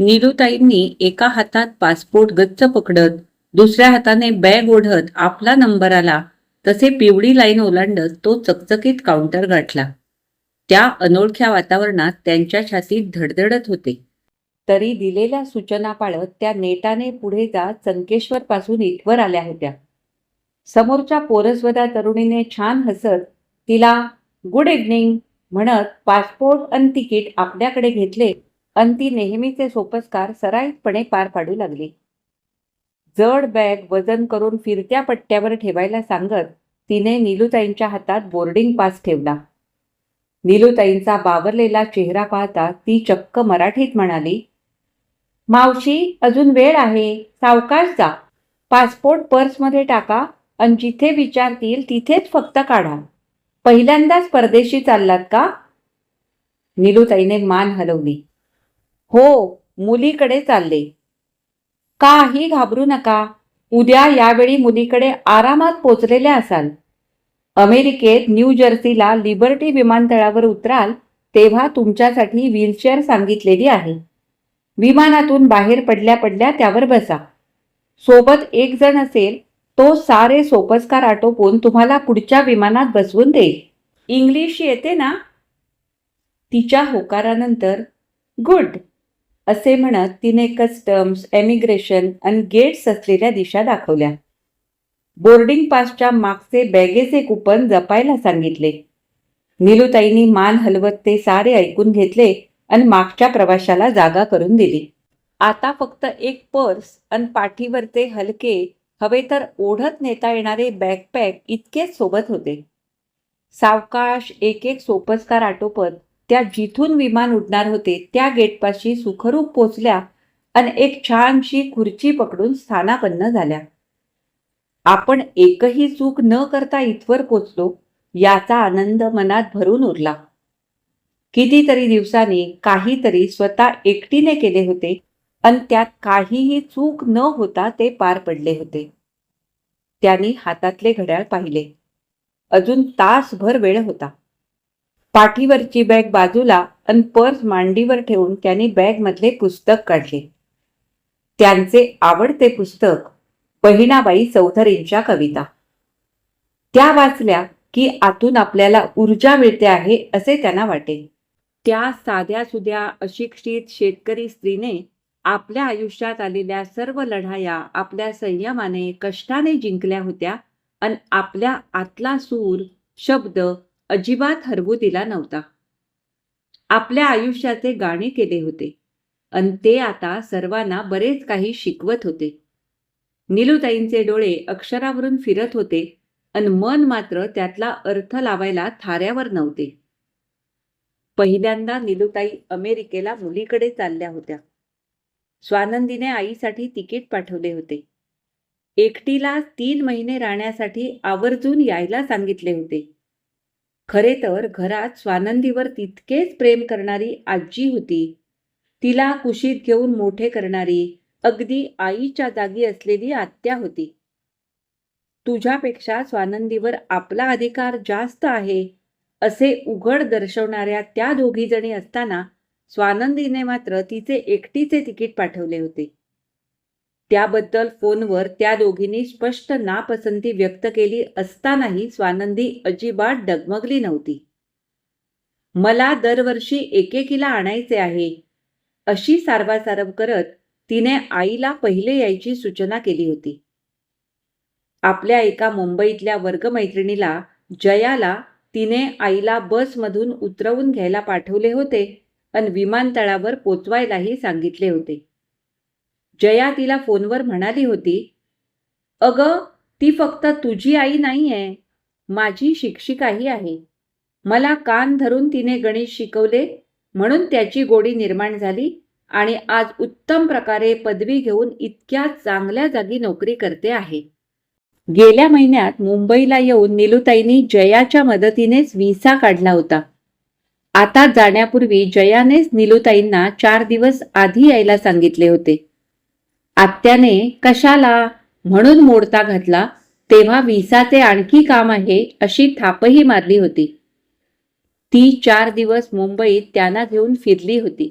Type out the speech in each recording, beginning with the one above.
नीलूताईंनी एका हातात पासपोर्ट गच्च पकडत दुसऱ्या हाताने बॅग ओढत आपला नंबर आला तसे पिवळी लाईन ओलांडत तो चकचकीत काउंटर गाठला. त्या अनोळख्या वातावरणात त्यांच्या छातीत धडधडत होते. तरी दिलेल्या सूचना पाळत त्या नेटाने पुढे जात संकेश्वर पासून इथवर आल्या होत्या. समोरच्या पोरसवदा तरुणीने छान हसत तिला गुड इव्हनिंग म्हणत पासपोर्ट अन तिकीट आपल्याकडे घेतले अन ती नेहमीचे सोपस्कार सराईतपणे पार पाडू लागली. जड बॅग वजन करून फिरत्या पट्ट्यावर ठेवायला सांगत तिने नीलूताईंच्या हातात बोर्डिंग पास ठेवला. नीलूताईंचा बावरलेला चेहरा पाहता ती चक्क मराठीत म्हणाली, मावशी अजून वेळ आहे, सावकाश जा. पासपोर्ट पर्समध्ये टाका अन जिथे विचारतील तिथेच फक्त काढा. पहिल्यांदाच परदेशी चाललात का? नीलूताईने मान हलवली. हो, मुलीकडे चालले. काही घाबरू नका, उद्या यावेळी मुलीकडे आरामात पोचलेल्या असाल. अमेरिकेत न्यू जर्सीला लिबर्टी विमानतळावर उतराल तेव्हा तुमच्यासाठी व्हीलचेअर सांगितलेली आहे. विमानातून बाहेर पडल्या पडल्या त्यावर बसा. सोबत एक जण असेल तो सारे सोपस्कार आटोपून तुम्हाला पुढच्या विमानात बसवून देईल. इंग्लिश येते ना? तिच्या होकारानंतर गुड असे म्हणत तिने कस्टम्स, एमिग्रेशन आणि गेट्स असलेल्या दिशा दाखवल्या. बोर्डिंग पासच्या मागचे बॅगेचे कुपन जपायला सांगितले. नीलूताईंनी मान हलवत ते सारे ऐकून घेतले आणि मागच्या प्रवाशाला जागा करून दिली. आता फक्त एक पर्स आणि पाठीवरचे हलके हवे तर ओढत नेता येणारे बॅकपॅक इतकेच सोबत होते. सावकाश एक एक सोपस्कार आटोपत त्या जिथून विमान उडणार होते त्या गेटपाशी सुखरूप पोचल्या आणि एक छानशी खुर्ची पकडून स्थानापन्न झाल्या. आपण एकही चूक न करता इथवर पोचलो याचा आनंद मनात भरून उरला. कितीतरी दिवसांनी काहीतरी स्वतः एकटीने केले होते आणि त्यात काहीही चूक न होता ते पार पडले होते. त्यांनी हातातले घड्याळ पाहिले. अजून तासभर वेळ होता. पाठीवरची बॅग बाजूला आणि पर्स मांडीवर ठेवून त्यांनी बॅगमधले पुस्तक काढले. त्यांचे आवडते पुस्तक बहिणाबाई चौधरींच्या कविता. त्या वाचल्या की आतून आपल्याला ऊर्जा मिळते आहे असे त्यांना वाटे. त्या साध्या सुध्या अशिक्षित शेतकरी स्त्रीने आपल्या आयुष्यात आलेल्या सर्व लढाया आपल्या संयमाने कष्टाने जिंकल्या होत्या आणि आपल्या आतला सूर शब्द अजिबात हरवू दिला नव्हता. आपल्या आयुष्याचे गाणे केले होते आणि ते आता सर्वांना बरेच काही शिकवत होते. नीलूताईंचे डोळे अक्षरावरून फिरत होते आणि मन मात्र त्यातला अर्थ लावायला थाऱ्यावर नव्हते. पहिल्यांदा नीलूताई अमेरिकेला मुलीकडे चालल्या होत्या. स्वानंदीने आईसाठी तिकीट पाठवले होते. एकटीला 3 महिने राहण्यासाठी आवर्जून यायला सांगितले होते. खरे तर घरात स्वानंदीवर तितकेच प्रेम करणारी आजी होती. तिला कुशीत घेऊन मोठे करणारी अगदी आईच्या जागी असलेली आत्या होती. तुझ्यापेक्षा स्वानंदीवर आपला अधिकार जास्त आहे असे उघड दर्शवणाऱ्या त्या दोघी जणी असताना स्वानंदीने मात्र तिचे एकटीचे तिकीट पाठवले होते. त्याबद्दल फोनवर त्या दोघींनी स्पष्ट नापसंती व्यक्त केली असतानाही स्वानंदी अजिबात डगमगली नव्हती. मला दरवर्षी एकेकीला आणायचे आहे अशी सारवासारव करत तिने आईला पहिले यायची सूचना केली होती. आपल्या एका मुंबईतल्या वर्गमैत्रिणीला जयाला तिने आईला बसमधून उतरवून घ्यायला पाठवले होते आणि विमानतळावर पोचवायलाही सांगितले होते. जया तिला फोनवर म्हणाली होती, अगं ती फक्त तुझी आई नाहीये, माझी शिक्षिकाही आहे. मला कान धरून तिने गणित शिकवले म्हणून त्याची गोडी निर्माण झाली आणि आज उत्तम प्रकारे पदवी घेऊन इतक्या चांगल्या जागी नोकरी करते आहे. गेल्या महिन्यात मुंबईला येऊन नीलूताईंनी जयाच्या मदतीनेच व्हिसा काढला होता. आता जाण्यापूर्वी जयानेच नीलूताईंना 4 दिवस आधी यायला सांगितले होते. आत्याने कशाला म्हणून मोडता घातला तेव्हा व्हिसाचे आणखी काम आहे अशी थापही मारली होती. ती 4 दिवस मुंबईत त्यांना घेऊन फिरली होती.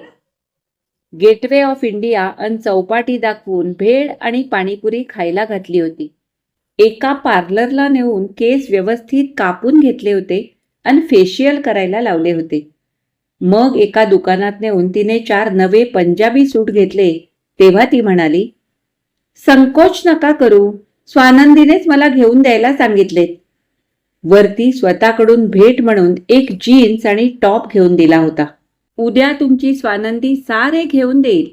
गेटवे ऑफ इंडिया अन चौपाटी दाखवून भेळ आणि पाणीपुरी खायला घातली होती. एका पार्लरला नेऊन केस व्यवस्थित कापून घेतले होते आणि फेशियल करायला लावले होते. मग एका दुकानात नेऊन तिने 4 नवे पंजाबी सूट घेतले. तेव्हा ती म्हणाली, संकोच नका करू, स्वानंदीनेच मला घेऊन द्यायला सांगितलेत. वरती स्वतःकडून भेट म्हणून एक जीन्स आणि टॉप घेऊन दिला होता. उद्या तुमची स्वानंदी सारे घेऊन देईल,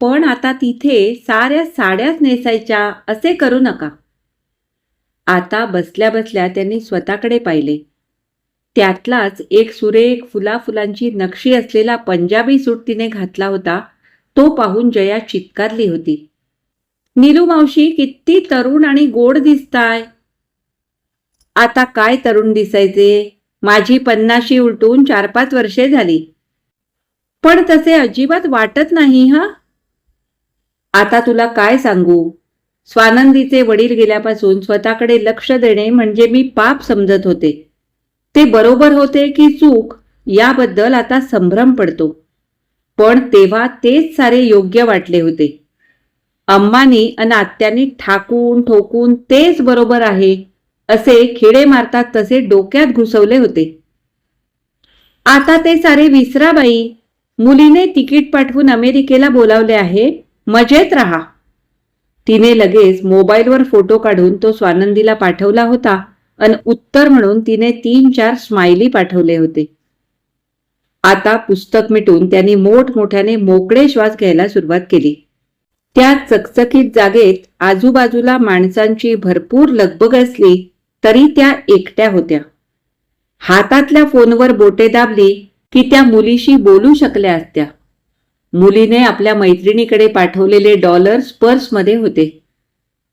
पण आता तिथे साऱ्या साड्याच नेसायच्या असे करू नका. आता बसल्या बसल्या त्यांनी स्वतःकडे पाहिले. त्यातलाच एक सुरेख फुलाफुलांची नक्षी असलेला पंजाबी सूट तिने घातला होता. तो पाहून जया चित्कारली होती. नीलू मावशी, किती तरुण आणि गोड दिसताय. आता काय तरुण दिसायचे, माझी 50शी उलटून 4-5 वर्षे झाली, पण तसे अजिबात वाटत नाही. आता तुला काय सांगू, स्वानंदीचे वडील गेल्यापासून स्वतःकडे लक्ष देणे म्हणजे मी पाप समजत होते. ते बरोबर होते की चूक याबद्दल आता संभ्रम पडतो, पण तेव्हा तेच सारे योग्य वाटले होते. अम्मानी आणि आत्यांनी ठाकून ठोकून तेच बरोबर आहे असे खिडे मारतात तसे डोक्यात घुसवले होते. आता ते सारे विसरा बाई. मुलीने तिकीट पाठवून अमेरिकेला बोलावले आहे, मजेत राहा. तिने लगेच मोबाईलवर फोटो काढून तो स्वानंदीला पाठवला होता आणि उत्तर म्हणून तिने 3-4 स्माइली पाठवले होते. आता पुस्तक मिटून त्यांनी मोठमोठ्याने मोकळे श्वास घ्यायला सुरुवात केली. त्या चकचकीत जागेत आजूबाजूला माणसांची भरपूर लगबग असली तरी त्या एकट्या होत्या. हातातल्या फोनवर बोटे दाबली की त्या मुलीशी बोलू शकल्या असत्या. मुलीने आपल्या मैत्रिणीकडे पाठवलेले डॉलर्स पर्समध्ये होते.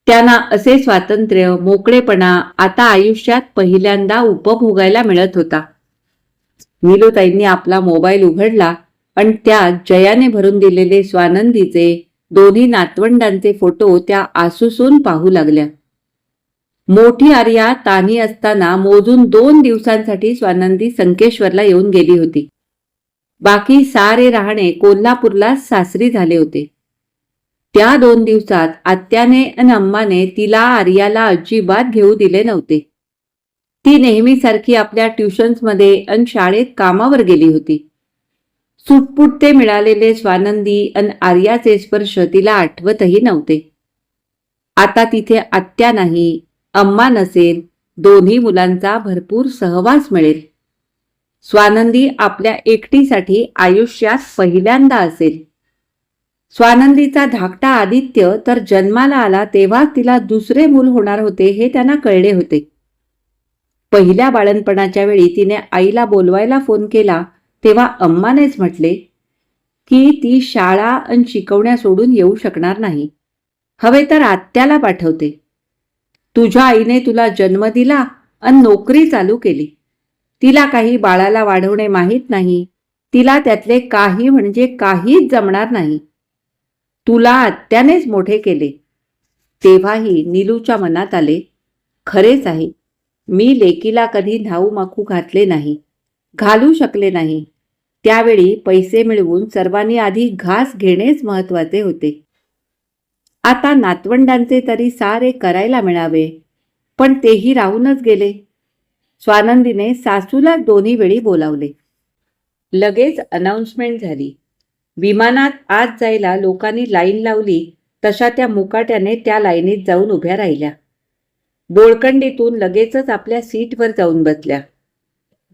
त्यांना असे स्वातंत्र्य, मोकळेपणा आता आयुष्यात पहिल्यांदा उपभोगायला मिळत होता. नीलूताईंनी आपला मोबाईल उघडला आणि त्यात जयाने भरून दिलेले स्वानंदीचे, दोन्ही नातवंडांचे फोटो त्या आसूसून पाहू लागल्या. मोठी आर्या तान्ही असताना मोजून 2 दिवसांसाठी स्वानंदी संकेश्वरला येऊन गेली होती. बाकी सारे राहणे कोल्हापूरला सासरी झाले होते. त्या 2 दिवसात आत्याने आणि अम्माने तिला आर्याला अजिबात घेऊ दिले नव्हते. ती नेहमीसारखी आपल्या ट्युशन्समध्ये आणि शाळेत कामावर गेली होती. सुटपुटते मिळालेले स्वानंदी आणि आर्याचे स्पर्श तिला आठवतही नव्हते. आता तिथे आत्या नाही, अम्मा नसेल, दोन्ही मुलांचा भरपूर सहवास मिळेल. स्वानंदी आपल्या एकटीसाठी आयुष्यात पहिल्यांदा असेल. स्वानंदीचा धाकटा आदित्य तर जन्माला आला तेव्हा तिला दुसरे मूल होणार होते हे त्यांना कळले होते. पहिल्या बाळणपणाच्या वेळी तिने आईला बोलवायला फोन केला तेव्हा अम्मानेच म्हटले की ती शाळा आणि शिकवण्या सोडून येऊ शकणार नाही, हवे तर आत्याला पाठवते. तुझ्या आईने तुला जन्म दिला आणि नोकरी चालू केली. तिला काही बाळाला वाढवणे माहीत नाही. तिला त्यातले काही म्हणजे काहीच जमणार नाही. तुला आत्यानेच मोठे केले. तेव्हाही नीलूच्या मनात आले, खरेच आहे, मी लेकीला कधी न्हाऊ माखू घातले नाही, घालू शकले नाही. त्यावेळी पैसे मिळवून सर्वांनी आधी घास घेणेच महत्वाचे होते. आता नातवंडांचे तरी सारे करायला मिळावे, पण तेही राहूनच गेले. स्वानंदीने सासूला 2 वेळी बोलावले. लगेच अनाउन्समेंट झाली. विमानात आत जायला लोकांनी लाईन लावली तशा त्या मुकाट्याने त्या लाईनीत जाऊन उभ्या राहिल्या. बोळकंडीतून लगेचच आपल्या सीटवर जाऊन बसल्या.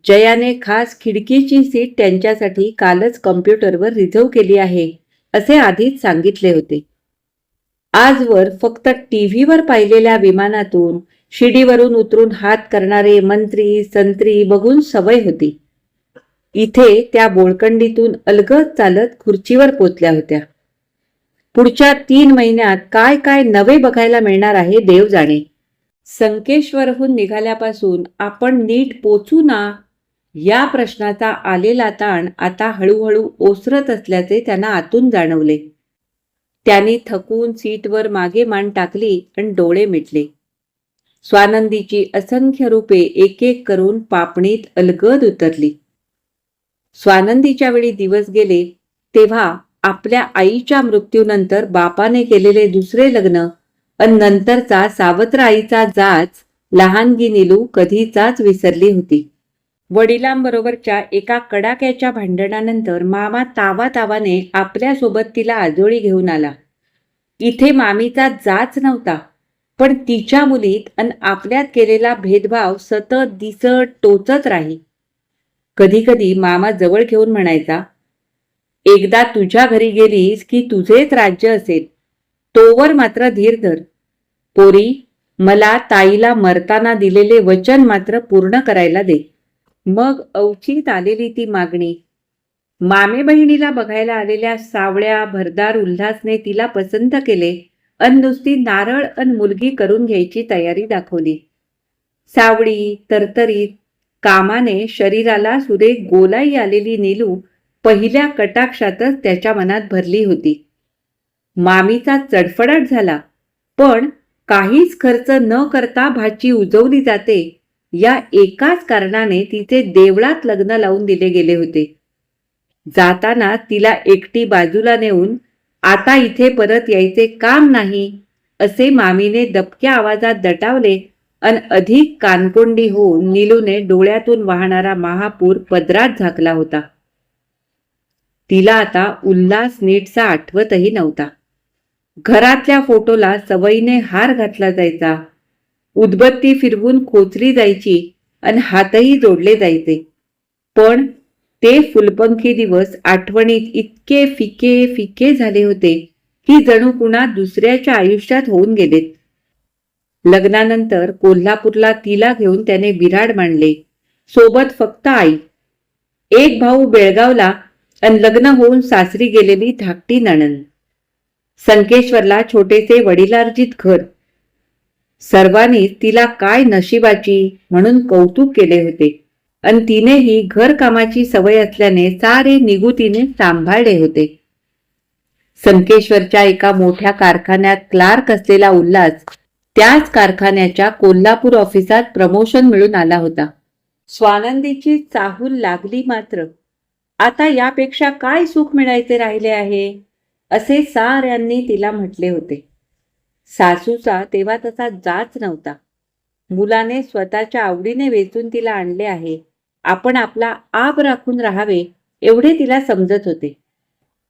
जयाने खास खिडकीची सीट त्यांच्यासाठी कालच कॉम्प्युटरवर रिझर्व केली आहे असे आधीच सांगितले होते. आजवर फक्त टीव्हीवर पाहिलेल्या विमानातून शिडीवरून उतरून हात करणारे मंत्री संत्री बघून सवय होती. इथे त्या बोळकंडीतून अलगद चालत खुर्चीवर पोचल्या होत्या. पुढच्या 3 महिन्यात काय काय नवे बघायला मिळणार आहे देव जाणे. संकेश्वरहून निघाल्यापासून आपण नीट पोचू ना या प्रश्नाचा आलेला ताण आता हळूहळू ओसरत असल्याचे त्यांना आतून जाणवले. त्यांनी थकून सीटवर मागे मान टाकली आणि डोळे मिटले. स्वानंदीची असंख्य रूपे एक एक करून पापणीत अलगद उतरली. स्वानंदीच्या वेळी दिवस गेले तेव्हा आपल्या आईच्या मृत्यूनंतर बापाने केलेले दुसरे लग्न आणि नंतरचा सावत्र आईचा जाच लहानगी नीलू कधीचाच विसरली होती. वडिलांबरोबरच्या एका कडाक्याच्या भांडणानंतर मामा तावातावाने आपल्यासोबत तिला आजोळी घेऊन आला. इथे मामीचा जाच नव्हता, पण तिच्या मुलीत आणि आपल्यात केलेला भेदभाव सतत दिसत टोचत राही. कधी कधी मामा जवळ घेऊन म्हणायचा, एकदा तुझ्या घरी गेलीस की तुझेच राज्य असेल, तोवर मात्र धीर धर. पोरी, मला ताईला मरताना दिलेले वचन मात्र पूर्ण करायला दे. मग अवचित आलेली ती मागणी. मामे बहिणीला बघायला आलेल्या सावळ्या भरदार उल्हासने तिला पसंत केले अन नुसती नारळ अन मुलगी करून घ्यायची तयारी दाखवली. सावळी, तरतरीत, कामाने शरीराला सुरेख गोलाई आलेली नीलू पहिल्या कटाक्षातच त्याच्या मनात भरली होती. मामीचा चडफडाट झाला, पण काहीच खर्च न करता भाची उजवली जाते या एकाच कारणाने तिचे देवळात लग्न लावून दिले गेले होते. जाताना तिला एकटी बाजूला नेऊन आता इथे परत यायचे काम नाही असे मामीने दबक्या आवाजात दटावले अन अधिक कानकोंडी होऊन नीलूने डोळ्यातून वाहणारा महापूर पदरात झाकला होता. तिला आता उल्हास नीटचा आठवतही नव्हता. घरातल्या फोटोला सवयीने हार घातला जायचा, उदबत्ती फिरवून खोचली जायची आणि हातही जोडले जायचे. पण ते फुलपंखी दिवस आठवणीत इतके फिके फिके झाले होते की जणू कुणा दुसऱ्याच्या आयुष्यात होऊन गेलेत. लग्नानंतर कोल्हापूरला तिला घेऊन त्याने विराड मांडले, सोबत फक्त आई. एक भाऊ बेळगावला आणि लग्न होऊन सासरी गेलेली धाकटी नणंद. संकेश्वरला छोटेसे वडिलार्जित घर. सर्वांनी तिला काय नशिबाची म्हणून कौतुक केले होते आणि तिनेही घरकामाची सवय असल्याने सारे निगुतीने सांभाळले होते. संकेश्वरच्या एका मोठ्या कारखान्यात क्लार्क असलेला उल्हास त्याच कारखान्याच्या कोल्हापूर ऑफिसात प्रमोशन मिळून आला होता. स्वानंदीची चाहूल लागली मात्र. आता यापेक्षा काय सुख मिळायचे राहिले आहे असे साऱ्यांनी तिला म्हटले होते. सासूचा तेव्हा तसा जाच नव्हता. मुलाने स्वतःच्या आवडीने वेचून तिला आणले आहे, आपण आपला आब राखून राहावे एवढे तिला समजत होते.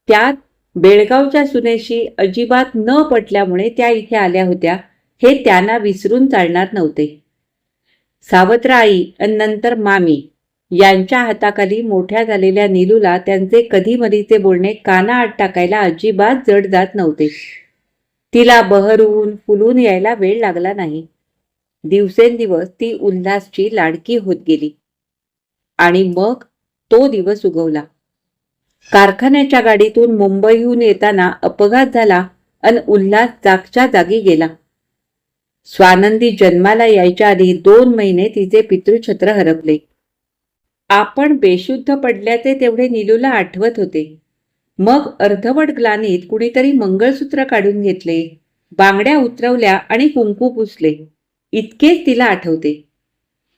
त्यात बेळगावच्या सुनेशी अजिबात न पटल्यामुळे त्या इथे आल्या होत्या हे त्यांना विसरून चालणार नव्हते. सावत्र आई आणि नंतर मामी यांच्या हाताखाली मोठ्या झालेल्या नीलूला त्यांचे कधीमधीचे बोलणे कानाआड टाकायला अजिबात जड जात नव्हते. तिला बहरून फुलून यायला वेळ लागला नाही. दिवसेंदिवस ती उल्हासची लाडकी होत गेली. आणि मग तो दिवस उगवला. कारखान्याच्या गाडीतून मुंबईहून येताना अपघात झाला आणि उल्हास जागच्या जागी गेला. स्वानंदी जन्माला यायच्या आधी 2 महिने तिचे पितृछत्र हरपले. आपण बेशुद्ध पडल्याचे तेवढे नीलूला आठवत होते. मग अर्धवट ग्लानीत कुणीतरी मंगळसूत्र काढून घेतले, बांगड्या उतरवल्या आणि कुंकू पुसले, इतकेच तिला आठवते.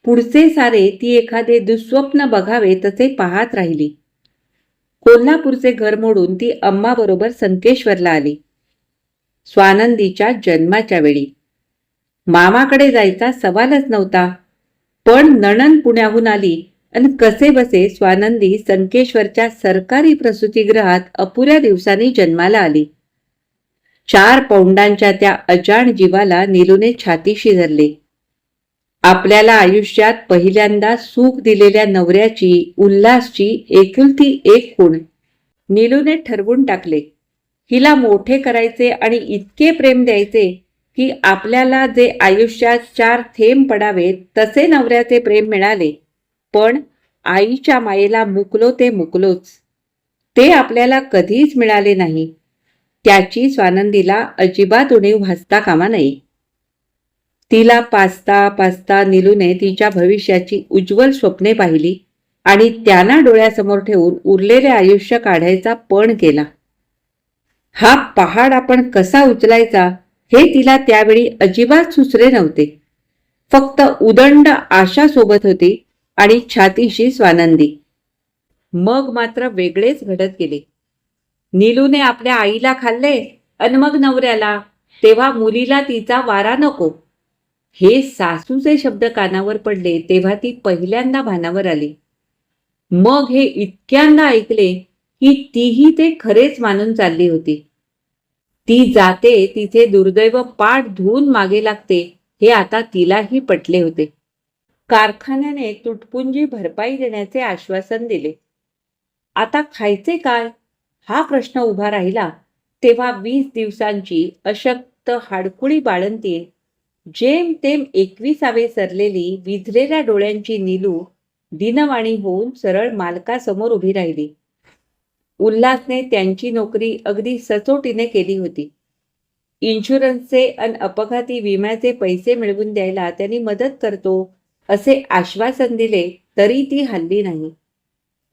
पुढचे सारे ती एखादे दुःस्वप्न बघावे तसे पाहत राहिली. कोल्हापूरचे घर मोडून ती अम्माबरोबर संकेश्वरला आली. स्वानंदीच्या जन्माच्या वेळी. मामाकडे जायचा सवालच नव्हता, पण नणंद पुण्याहून आली आणि कसे बसे स्वानंदी संकेश्वरच्या सरकारी प्रसूतिगृहात अपुऱ्या दिवसांनी जन्माला आली. 4 पौंडांच्या त्या अजाण जीवाला नीलूने छातीशी धरले. आपल्याला आयुष्यात पहिल्यांदा सुख दिलेल्या नवऱ्याची, उल्हासची एकुलती एक खूण. नीलूने ठरवून टाकले, हिला मोठे करायचे आणि इतके प्रेम द्यायचे की आपल्याला जे आयुष्यात 4 थेंब पडावेत तसे नवऱ्याचे प्रेम मिळाले, पण आईच्या मायेला मुकलो ते मुकलोच. ते आपल्याला कधीच मिळाले नाही. त्याची स्वानंदीला अजिबात उणीव भासता कामा नये. तिला पाचता पाचता नीलूने तिच्या भविष्याची उज्ज्वल स्वप्ने पाहिली आणि त्यांना डोळ्यासमोर ठेवून उरलेले आयुष्य काढायचा पण केला. हा पहाड आपण कसा उचलायचा हे तिला त्यावेळी अजिबात सुचले नव्हते. फक्त उदंड आशा सोबत होती आणि छातीशी स्वानंदी. मग मात्र वेगळेच घडत गेले. नीलूने आपल्या आईला खाल्ले अन मग नवऱ्याला, तेव्हा मुलीला तिचा वारा नको. हे सासूचे शब्द कानावर पडले तेव्हा ती पहिल्यांदा भानावर आली. मग हे इतक्यांदा ऐकले की तीही ते खरेच मानून चालली होती. ती जाते तिचे दुर्दैव पाठ धुवून मागे लागते हे आता तिलाही पटले होते. कारखान्याने तुटपुंजी भरपाई देण्याचे आश्वासन दिले. आता खायचे काय हा प्रश्न उभा राहिला तेव्हा 20 दिवसांची अशक्त हाडकुळी बाळंतीण, जेमतेम 21 सरलेली विझलेल्या डोळ्यांची नीलू दिनवाणी होऊन सरळ मालकासमोर उभी राहिली. उल्हासने त्यांची नोकरी अगदी सचोटीने केली होती. इन्शुरन्सचे अन अपघाती विम्याचे पैसे मिळवून द्यायला त्यांनी मदत करतो असे आश्वासन दिले तरी ती हलली नाही.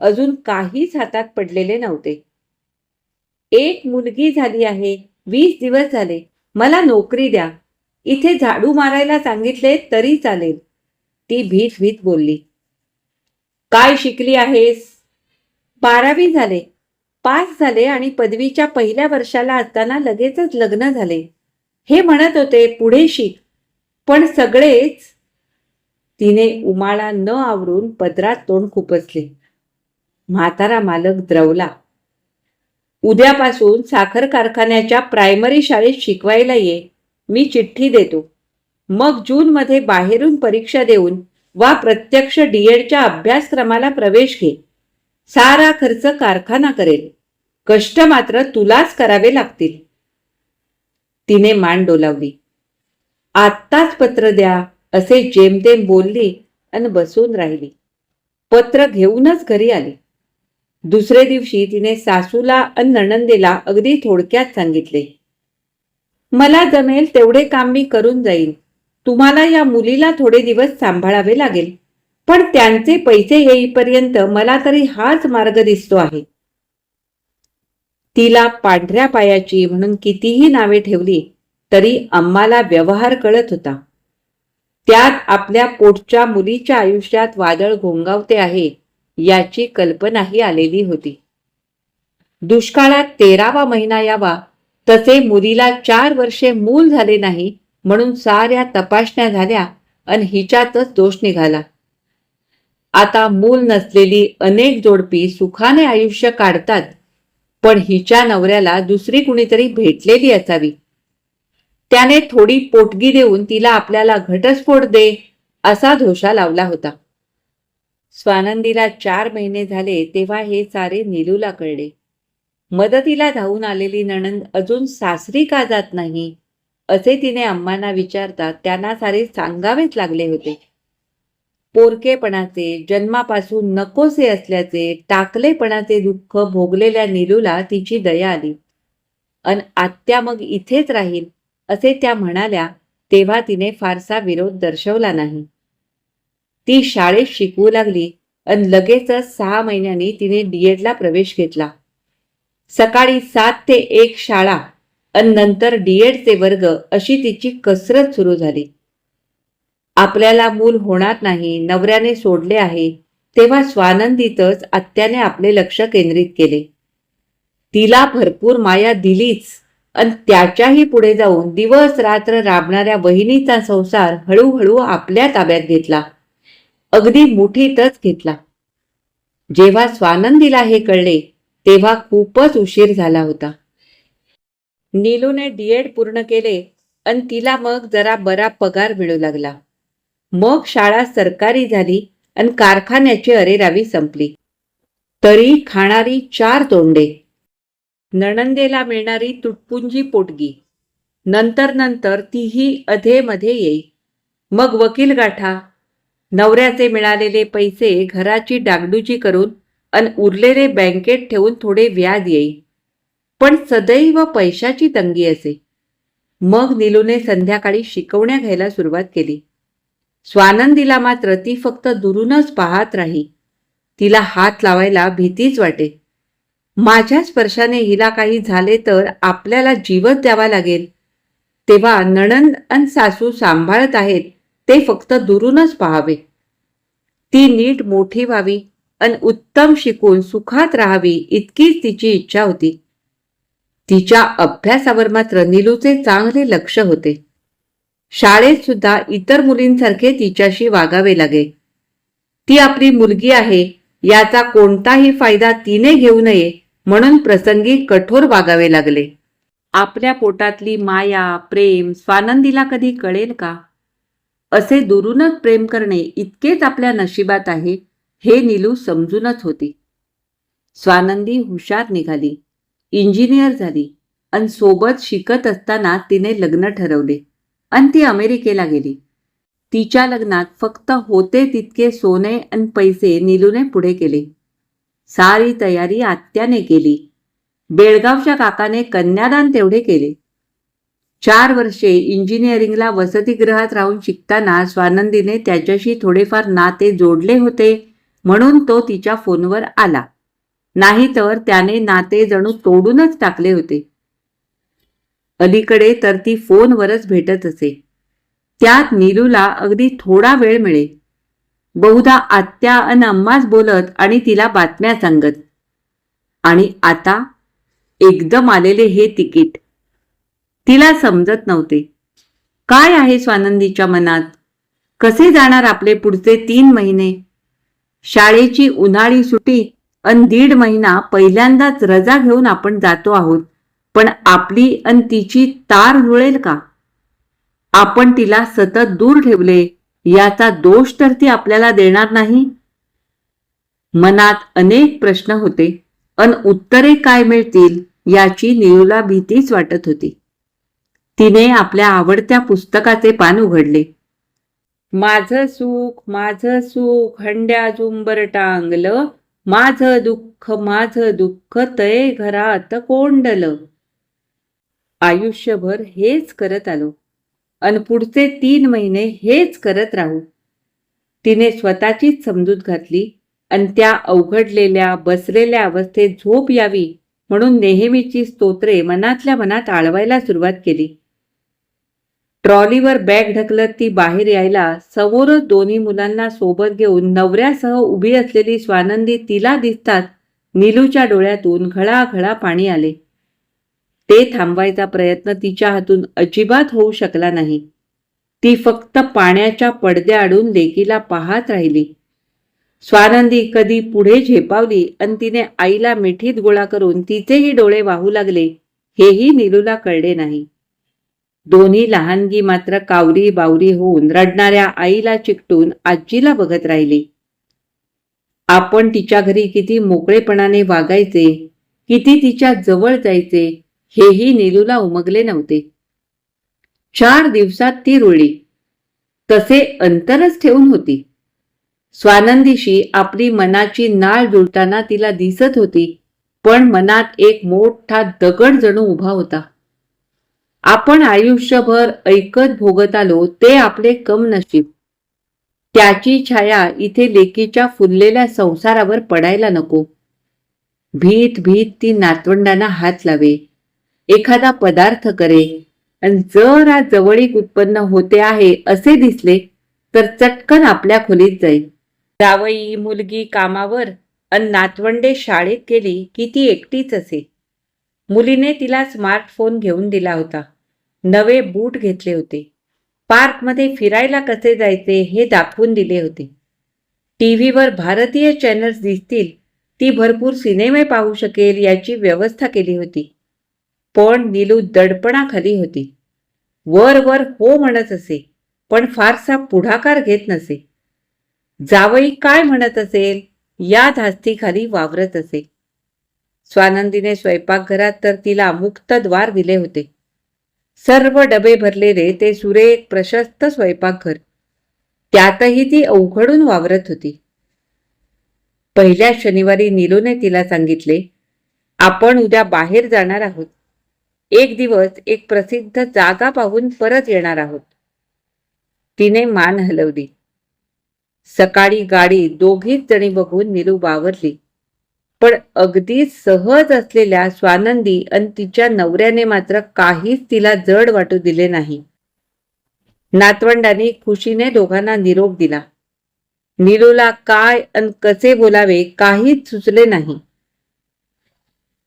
अजून काहीच हातात पडलेले नव्हते. एक मुलगी झाली आहे, 20 दिवस झाले, मला नोकरी द्या, इथे झाडू मारायला सांगितले तरी चालेल, ती भीत भीत बोलली. काय शिकली आहेस? 12वी झाले, पास झाले आणि पदवीच्या पहिल्या वर्षाला असताना लगेचच लग्न झाले. हे म्हणत होते पुढे शिक, पण सगळेच. तिने उमाळा न आवरून पदरात तोंड खुपसले. म्हातारा मालक द्रवला. उद्यापासून साखर कारखान्याच्या प्रायमरी शाळेत शिकवायला ये, मी चिठ्ठी देतो. मग जूनमध्ये बाहेरून परीक्षा देऊन वा प्रत्यक्ष डीएडच्या अभ्यासक्रमाला प्रवेश घे. सारा खर्च कारखाना करेल, कष्ट मात्र तुलाच करावे लागतील. तिने मान डोलावली. आत्ताच पत्र द्या असे जेमतेम बोलली आणि बसून राहिली. पत्र घेऊनच घरी आली. दुसरे दिवशी तिने सासूला आणि नणंदेला अगदी थोडक्यात सांगितले. मला जमेल तेवढे काम मी करून जाईन. तुम्हाला या मुलीला थोडे दिवस सांभाळावे लागेल, पण त्यांचे पैसे येईपर्यंत मला तरी हाच मार्ग दिसतो आहे. तिला पांढऱ्या पायाची म्हणून कितीही नावे ठेवली तरी आम्हाला व्यवहार कळत होता. त्यात आपल्या पोटच्या मुलीच्या आयुष्यात वादळ घोंगावते आहे याची कल्पनाही आलेली होती. दुष्काळात 13वा महिना यावा तसे मुलीला 4 वर्षे मूल झाले नाही म्हणून साऱ्या तपासण्या झाल्या आणि हिच्यातच दोष निघाला. आता मूल नसलेली अनेक जोडपी सुखाने आयुष्य काढतात, पण हिच्या नवऱ्याला दुसरी कुणीतरी भेटलेली असावी. त्याने थोडी पोटगी देऊन तिला आपल्याला घटस्फोट दे असा धोशा लावला होता. स्वानंदीला 4 महिने झाले तेव्हा हे सारे नीलूला कळले. मदतीला धावून आलेली नणंद अजून सासरी का जात नाही असे तिने अम्मांना विचारतात त्यांना सारे सांगावेच लागले होते. पोरकेपणाचे, जन्मापासून नकोसे असल्याचे, टाकलेपणाचे दुःख भोगलेल्या नीलूला तिची दया आली. अन आत्या मग इथेच राहील असे त्या म्हणाल्या तेव्हा तिने फारसा विरोध दर्शवला नाही. ती शाळेत शिकवू लागली आणि लगेचच 6 महिन्यांनी तिने डीएडला प्रवेश घेतला. सकाळी 7 ते 1 शाळा आणि नंतर डीएडचे वर्ग अशी तिची कसरत सुरू झाली. आपल्याला मूल होणार नाही, नवऱ्याने सोडले आहे, तेव्हा स्वानंदीतच आत्याने आपले लक्ष केंद्रित केले. तिला भरपूर माया दिलीच आणि त्याच्याही पुढे जाऊन दिवस रात्र राबणाऱ्या वहिनीचा संसार हळूहळू आपल्या ताब्यात घेतला, अगदी मुठीतच घेतला. जेव्हा स्वानंदीला हे कळले तेव्हा खूपच उशीर झाला होता. नीलूने डीएड पूर्ण केले आणि तिला मग जरा बरा पगार मिळू लागला. मग शाळा सरकारी झाली आणि कारखान्याची अरेरावी संपली. तरी खाणारी 4 तोंडे. नणंदेला मिळणारी तुटपुंजी पोटगी. नंतर तीही अधेमध्ये येई. मग वकील गाठा. नवऱ्याचे मिळालेले पैसे घराची डागडुजी करून आणि उरलेले बँकेत ठेवून थोडे व्याज येई. पण सदैव पैशाची तंगी असे. मग नीलूने संध्याकाळी शिकवण्या घ्यायला सुरुवात केली. स्वानंदीला मात्र ती फक्त दुरूनच पाहत राही. तिला हात लावायला भीतीच वाटे. माझ्या स्पर्शाने हिला काही झाले तर आपल्याला जीवच द्यावा लागेल. तेव्हा नणंद आणि सासू सांभाळत आहेत ते फक्त दुरूनच पाहावे. ती नीट मोठी व्हावी आणि उत्तम शिकून सुखात राहावी इतकीच तिची इच्छा होती. तिच्या अभ्यासावर मात्र नीलूचे चांगले लक्ष होते. शाळेत सुद्धा इतर मुलींसारखे तिच्याशी वागावे लागे. ती आपली मुलगी आहे याचा कोणताही फायदा तिने घेऊ नये म्हणून प्रसंगी कठोर वागावे लागले. आपल्या पोटातली माया प्रेम स्वानंदीला कधी कळेल का? असे दुरूनच प्रेम करणे इतकेच आपल्या नशिबात आहे हे नीलू समजूनच होती. स्वानंदी हुशार निघाली, इंजिनियर झाली आणि सोबत शिकत असताना तिने लग्न ठरवले आणि ती अमेरिकेला गेली. तिच्या लग्नात फक्त होते तितके सोने आणि पैसे नीलूने पुढे केले. सारी तयारी आत्याने केली. बेळगावच्या काकाने कन्यादान तेवढे केले. 4 वर्षे इंजिनिअरिंगला वसतिगृहात राहून शिकताना स्वानंदीने त्याच्याशी थोडेफार नाते जोडले होते म्हणून तो तिच्या फोनवर आला. नाहीतर त्याने नाते जणू तोडूनच टाकले होते. अलीकडे तर ती फोनवरच भेटत असे. त्यात नीलूला अगदी थोडा वेळ मिळे. बहुधा आत्या अन अम्माच बोलत आणि तिला बातम्या सांगत. आणि आता एकदम आलेले हे तिकीट तिला समजत नव्हते. काय आहे स्वानंदीच्या मनात? कसे जाणार आपले पुढचे 3 महिने? शाळेची उन्हाळी सुट्टी अन 1.5 महिना पहिल्यांदाच रजा घेऊन आपण जातो आहोत, पण आपली अन तिची तार जुळेल का? आपण तिला सतत दूर ठेवले याचा दोष तर ती आपल्याला देणार नाही. मनात अनेक प्रश्न होते अन उत्तरे काय मिळतील याची नीलूला भीतीच वाटत होती. तिने आपल्या आवडत्या पुस्तकाचे पान उघडले. माझं सुख हंड्या झुंबर टांगलं, माझं दुःख तये घरात कोंडलं. आयुष्यभर हेच करत आलो अन पुढचे 3 महिने हेच करत राहू. तिने स्वतःचीच समजूत घातली आणि त्या अवघडलेल्या बसलेल्या अवस्थेत झोप यावी म्हणून नेहमीची स्तोत्रे मनातल्या मनात आळवायला सुरुवात केली. ट्रॉलीवर बॅग ढकलत ती बाहेर यायला समोरच दोन्ही मुलांना सोबत घेऊन नवऱ्यासह उभी असलेली स्वानंदी तिला दिसताच नीलूच्या डोळ्यातून घळाघळा पाणी आले. ते थांबवायचा प्रयत्न तिच्या हातून अजिबात होऊ शकला नाही. ती फक्त पाण्याच्या पडद्याआडून लेकीला पाहत राहिली. स्वानंदी कधी पुढे झेपावली आणि तिने आईला मिठीत गोळा करून तिचेही डोळे वाहू लागले हेही नीलूला कळले नाही. दोन्ही लहानगी मात्र कावरी बावरी होऊन रडणाऱ्या आईला चिकटून आजीला बघत राहिली. आपण तिच्या घरी किती मोकळेपणाने वागायचे, किती तिच्या जवळ जायचे हेही नीलूला उमगले नव्हते. 4 दिवसात ती रुळली. तसे अंतरच ठेवून होती. स्वानंदीशी आपली मनाची नाळ जुळताना तिला दिसत होती, पण मनात एक मोठा दगड जणू उभा होता. आपण आयुष्यभर ऐकत भोगत आलो ते आपले कम नशीब. त्याची छाया इथे लेकीच्या फुललेल्या संसारावर पडायला नको. भीत भीत ती नातवंडांना हात लावे, एखादा पदार्थ करे आणि जर आज जवळीक उत्पन्न होते आहे असे दिसले तर चटकन आपल्या खोलीत जाईल. जावई मुलगी कामावर आणि नातवंडे शाळेत गेली की ती एकटीच असे. मुलीने तिला स्मार्टफोन घेऊन दिला होता. नवे बूट घेतले होते. पार्कमध्ये फिरायला कसे जायचे हे दाखवून दिले होते. टीव्हीवर भारतीय चॅनल्स दिसतील, ती भरपूर सिनेमे पाहू शकेल याची व्यवस्था केली होती. पण नीलू दडपणाखाली होती. वर वर हो म्हणत असे, पण फारसा पुढाकार घेत नसे. जावई काय म्हणत असेल या धास्तीखाली वावरत असे. स्वानंदीने स्वयंपाकघरात तर तिला मुक्त द्वार दिले होते. सर्व डबे भरलेले ते सुरेख प्रशस्त स्वयंपाकघर. त्यातही ती अवघडून वावरत होती. पहिल्या शनिवारी नीलूने तिला सांगितले, आपण उद्या बाहेर जाणार आहोत. 1 दिवस एक प्रसिद्ध जागा पाहून परत येणार आहोत. तिने मान हलवली. सकाळी गाडी दोघीच जणी बघून नीलू बावरली. पण अगदी सहज असलेल्या स्वानंदी आणि तिच्या नवऱ्याने मात्र काहीच तिला जड वाटू दिले नाही. नातवंडांनी खुशीने दोघांना निरोप दिला. नीलूला काय अन कसे बोलावे काहीच सुचले नाही.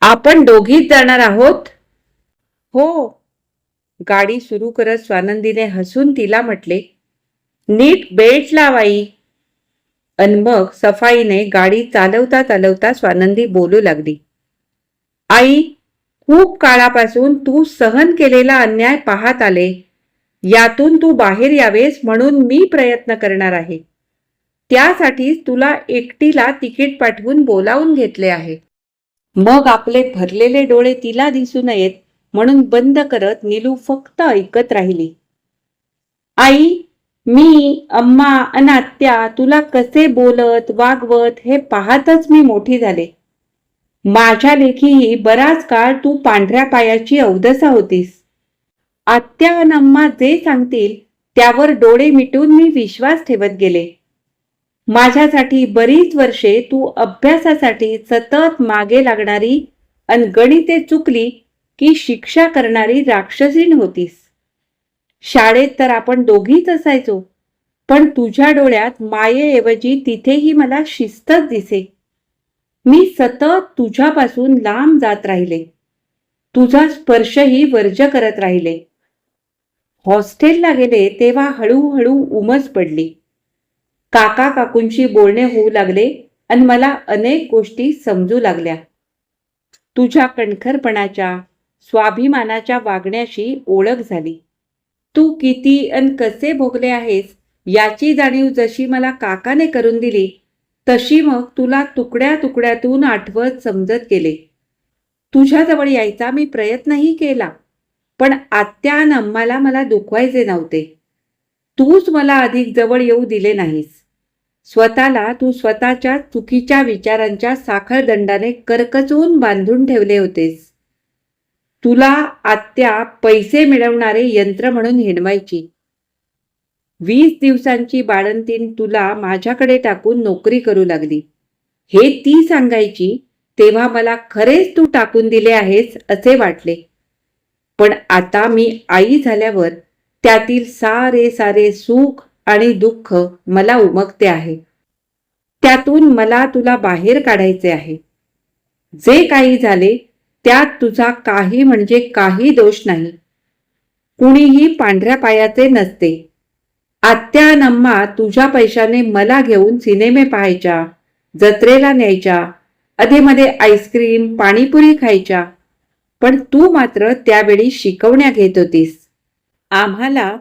आपण दोघीच जाणार आहोत हो. गाडी सुरू करत स्वानंदीने हसून तिला म्हटले, नीट बेल्ट लाव आई. अन मग सफाईने गाडी चालवता चालवता स्वानंदी बोलू लागली, आई, खूप काळापासून तू सहन केलेला अन्याय पाहत आले. यातून तू बाहेर यावेस म्हणून मी प्रयत्न करणार आहे. त्यासाठीच तुला एकटीला तिकीट पाठवून बोलावून घेतले आहे. मग आपले भरलेले डोळे तिला दिसू नयेत म्हणून बंद करत नीलू फक्त ऐकत राहिली. आई, मी, अम्मा अन आत्या तुला कसे बोलत वागवत हे पाहतच मी मोठी झाले. माझ्या लेखीही बराच काळ तू पांढऱ्या पायाची अवदसा होतीस. आत्या अन अम्मा जे सांगतील त्यावर डोळे मिटून मी विश्वास ठेवत गेले. माझ्यासाठी बरीच वर्षे तू अभ्यासासाठी सतत मागे लागणारी अन गणिते चुकली की शिक्षा करणारी राक्षसीण होतीस. शाळेत तर आपण दोघीच असायचो, पण तुझ्या डोळ्यात मायेऐवजी तिथेही मला शिस्तच दिसे. मी सतत तुझ्यापासून लांब जात राहिले. तुझा स्पर्शही वर्ज करत राहिले. हॉस्टेलला गेले तेव्हा हळूहळू उमज पडली. काका काकूंशी बोलणे होऊ लागले आणि मला अनेक गोष्टी समजू लागल्या. तुझ्या कणखरपणाच्या, स्वाभिमानाच्या वागण्याशी ओळख झाली. तू किती अन कसे भोगले आहेस याची जाणीव जशी मला काकाने करून दिली, तशी मग तुला तुकड्या तुकड्यातून आठवत समजत गेले. तुझ्याजवळ यायचा मी प्रयत्नही केला, पण आत्या अन अम्माला मला दुखवायचे नव्हते. तूच मला अधिक जवळ येऊ दिले नाहीस. स्वतःला तू स्वतःच्या चुकीच्या विचारांच्या साखळदंडाने करकचून बांधून ठेवले होतेस. तुला आत्या पैसे मिळवणारे यंत्र म्हणून हिणवायची. 20 दिवसांची बाळंतीण तुला माझ्याकडे टाकून नोकरी करू लागली. हे ती सांगायची तेव्हा मला खरेच तू टाकून दिले आहेस असे वाटले. पण आता मी आई झाल्यावर त्यातील सारे सारे सुख आणि दुःख मला उमगते आहे. त्यातून मला तुला बाहेर काढायचे आहे. जे काही झाले त्यात तुझा काही म्हणजे काही दोष नाही. कुणीही पांढऱ्या पायाचे नसते. आत्या अन अम्मा तुझ्या पैशाने मला घेऊन सिनेमे पाहायच्या, जत्रेला न्यायच्या, अधेमध्ये आईस्क्रीम पाणीपुरी खायच्या, पण तू मात्र त्यावेळी शिकवण्या घेत होतीस. आम्हाला,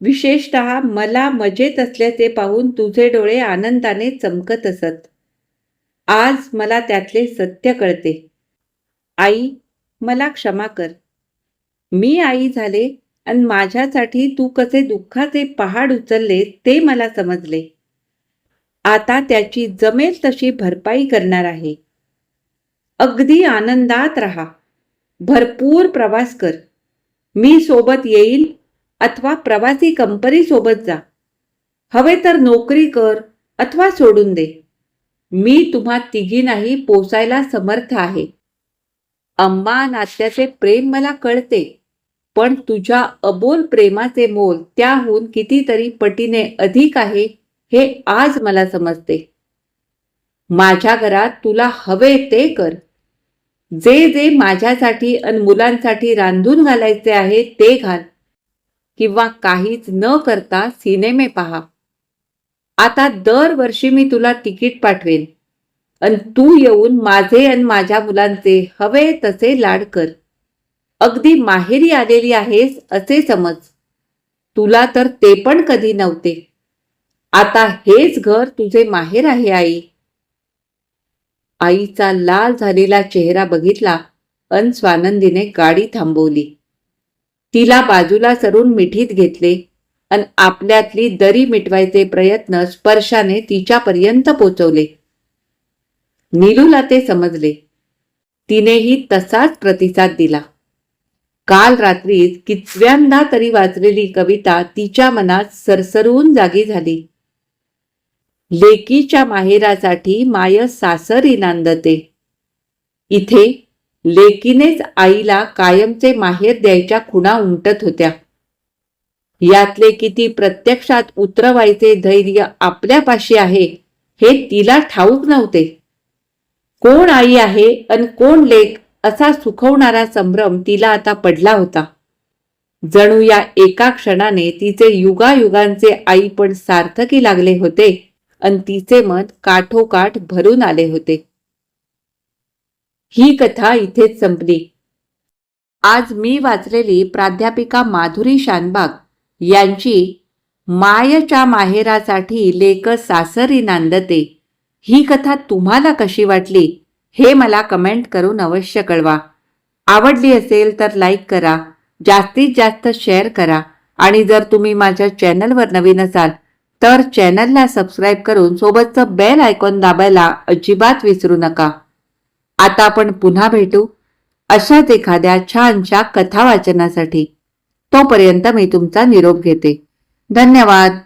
विशेषतः मला मजेत असल्याचे पाहून तुझे डोळे आनंदाने चमकत असत. आज मला त्यातले सत्य कळते. आई, मला क्षमा कर. मी आई झाले आणि माझ्यासाठी तू कसे दुःखाचे पहाड उचलले ते मला समजले. आता त्याची जमेल तशी भरपाई करणार आहे. अगदी आनंदात राहा. भरपूर प्रवास कर. मी सोबत येईल अथवा प्रवासी कंपनी सोबत जा. हवे तर नोकरी कर अथवा सोडून दे. मी तुम्हा तिघींनाही पोसायला समर्थ आहे. अम्मा नात्याचे प्रेम मला कळते, पण तुझ्या अबोल प्रेमाचे मोल त्याहून कितीतरी पटीने अधिक आहे हे आज मला समजते. माझ्या घरात तुला हवे ते कर. जे जे माझ्यासाठी अन मुलांसाठी रांधून घालायचे आहे ते घाल, किंवा काहीच न करता सिनेमे पहा. आता दरवर्षी मी तुला तिकीट पाठवेन अन तू येऊन माझे अन माझ्या मुलांचे हवे तसे लाड कर. अगदी माहेरी आलेली आहेस असे समज. तुला तर ते पण कधी नव्हते. आता हेच घर तुझे माहेर आहे आई. आईचा लाल झालेला चेहरा बघितला अन स्वानंदीने गाडी थांबवली. तिला बाजूला सरून मिठीत घेतले अन आपल्यातली दरी मिटवायचे प्रयत्न स्पर्शाने तिच्यापर्यंत पोचवले. नीलूला ते समजले. तिनेही तसाच प्रतिसाद दिला. काल रात्रीच कितव्यांदा तरी वाचलेली कविता तिच्या मनात सरसरून जागी झाली. लेकीच्या माहेरासाठी माय सासरी नांदते. इथे लेकीनेच आईला कायमचे माहेर द्यायच्या खुणा उमटत होत्या. यातले किती प्रत्यक्षात उतरवायचे धैर्य आपल्यापाशी आहे हे तिला ठाऊक नव्हते. कोण आई आहे अन कोण लेक असा सुखवणारा संभ्रम तिला आता पडला होता. जणू या एका क्षणाने तिचे युगायुगांचे आईपण सार्थकी लागले होते आणि तिचे मन काठोकाठ भरून आले होते. ही कथा इथेच संपली. आज मी वाचलेली प्राध्यापिका माधुरी शानबाग यांची मायच्या माहेरासाठी लेक सासरी नांदते ही कथा तुम्हाला कशी वाटली हे मला कमेंट करून अवश्य कळवा. आवडली असेल तर लाईक करा, जास्तीत जास्त शेअर करा आणि जर तुम्ही माझ्या चॅनलवर नवीन असाल तर चॅनलला सबस्क्राईब करून सोबतचं बेल आयकॉन दाबायला अजिबात विसरू नका. आता आपण पुन्हा भेटू अशाच एखाद्या छानशा कथा वाचनासाठी. तोपर्यंत मी तुमचा निरोप घेते. धन्यवाद.